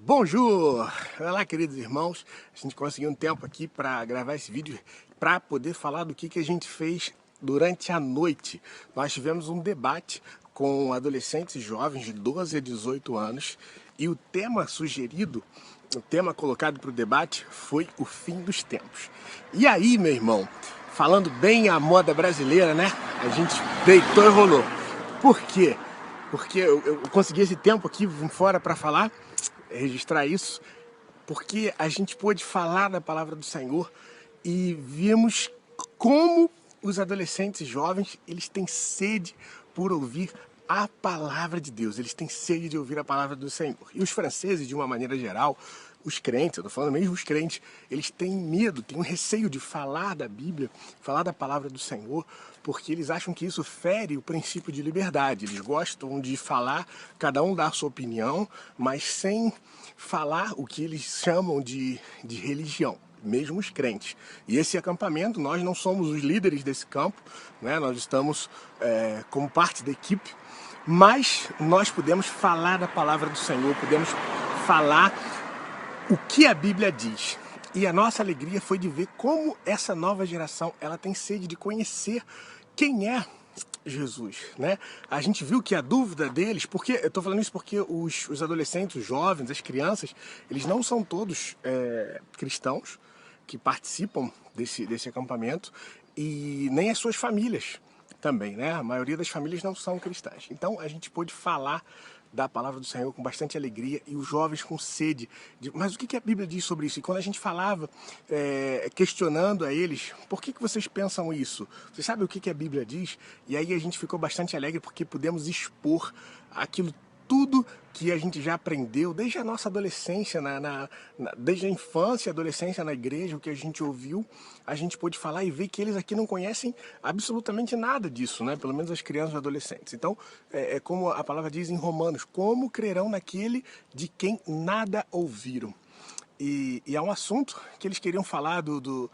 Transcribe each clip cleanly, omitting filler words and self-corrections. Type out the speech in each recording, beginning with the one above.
Bonjour! Olá, queridos irmãos. A gente conseguiu um tempo aqui para gravar esse vídeo para poder falar do que a gente fez durante a noite. Nós tivemos um debate com adolescentes e jovens de 12 a 18 anos e o tema sugerido, o tema colocado para o debate foi o fim dos tempos. E aí, meu irmão, falando bem a moda brasileira, né? A gente deitou e rolou. Por quê? Porque eu consegui esse tempo aqui fora para falar, registrar isso, porque a gente pôde falar da palavra do Senhor e vimos como os adolescentes e jovens, eles têm sede por ouvir a palavra de Deus, eles têm sede de ouvir a palavra do Senhor. E os franceses, de uma maneira geral, os crentes, eu estou falando mesmo os crentes, eles têm medo, têm um receio de falar da Bíblia, falar da palavra do Senhor, porque eles acham que isso fere o princípio de liberdade. Eles gostam de falar, cada um dá a sua opinião, mas sem falar o que eles chamam de religião, mesmo os crentes. E esse acampamento, nós não somos os líderes desse campo, né? Nós estamos como parte da equipe, mas nós podemos falar da palavra do Senhor, podemos falar o que a Bíblia diz. E a nossa alegria foi de ver como essa nova geração ela tem sede de conhecer quem é Jesus, né? A gente viu que a dúvida deles, porque eu estou falando isso porque os adolescentes, os jovens, as crianças, eles não são todos cristãos que participam desse acampamento e nem as suas famílias também, né? A maioria das famílias não são cristãs. Então a gente pôde falar da palavra do Senhor com bastante alegria e os jovens com sede. Mas o que a Bíblia diz sobre isso? E quando a gente falava, questionando a eles, por que vocês pensam isso? Vocês sabem o que a Bíblia diz? E aí a gente ficou bastante alegre porque pudemos expor aquilo tudo que a gente já aprendeu desde a nossa adolescência, desde a infância e adolescência na igreja, o que a gente ouviu, a gente pôde falar e ver que eles aqui não conhecem absolutamente nada disso, né? Pelo menos as crianças e adolescentes. Então, é como a palavra diz em Romanos, como crerão naquele de quem nada ouviram? E é um assunto que eles queriam falar do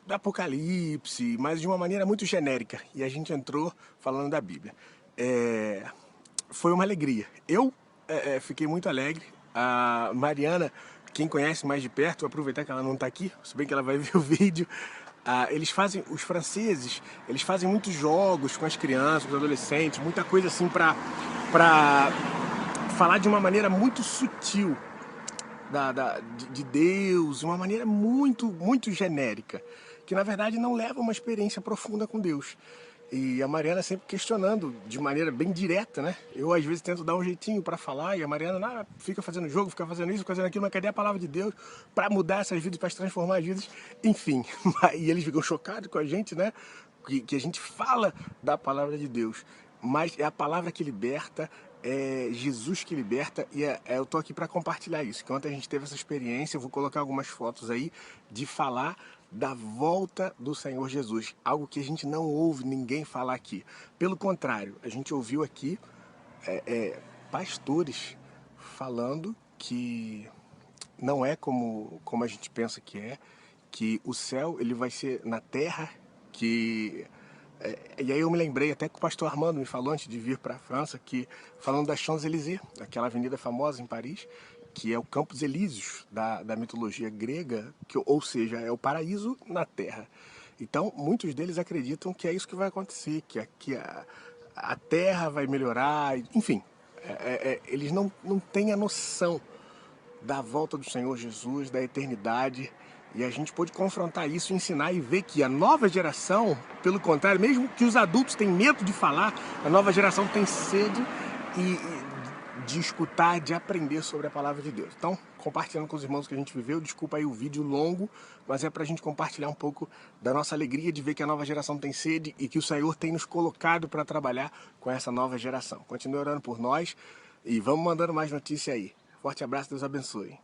Apocalipse, mas de uma maneira muito genérica. E a gente entrou falando da Bíblia. Foi uma alegria. Eu fiquei muito alegre. A Mariana, quem conhece mais de perto, vou aproveitar que ela não está aqui, se bem que ela vai ver o vídeo. Os franceses, eles fazem muitos jogos com as crianças, com os adolescentes, muita coisa assim para falar de uma maneira muito sutil de Deus, uma maneira muito genérica, que na verdade não leva a uma experiência profunda com Deus. E a Mariana sempre questionando de maneira bem direta, né? Eu às vezes tento dar um jeitinho para falar e a Mariana fica fazendo jogo, fica fazendo isso, fazendo aquilo, mas cadê a palavra de Deus para mudar essas vidas, para transformar as vidas? Enfim, e eles ficam chocados com a gente, né? Que a gente fala da palavra de Deus, mas é a palavra que liberta, é Jesus que liberta e eu tô aqui para compartilhar isso. Que ontem a gente teve essa experiência, eu vou colocar algumas fotos aí de falar da volta do Senhor Jesus, algo que a gente não ouve ninguém falar aqui. Pelo contrário, a gente ouviu aqui pastores falando que não é como a gente pensa que o céu ele vai ser na terra, e aí eu me lembrei até que o pastor Armando me falou antes de vir para a França, que falando da Champs-Élysées, aquela avenida famosa em Paris, que é o Campos Elíseos da mitologia grega, ou seja, é o paraíso na terra. Então, muitos deles acreditam que é isso que vai acontecer, que a terra vai melhorar, enfim, eles não têm a noção da volta do Senhor Jesus, da eternidade, e a gente pôde confrontar isso, ensinar e ver que a nova geração, pelo contrário, mesmo que os adultos tenham medo de falar, a nova geração tem sede de escutar, de aprender sobre a palavra de Deus. Então, compartilhando com os irmãos que a gente viveu, desculpa aí o vídeo longo, mas é pra gente compartilhar um pouco da nossa alegria de ver que a nova geração tem sede e que o Senhor tem nos colocado para trabalhar com essa nova geração. Continue orando por nós e vamos mandando mais notícia aí. Forte abraço, Deus abençoe.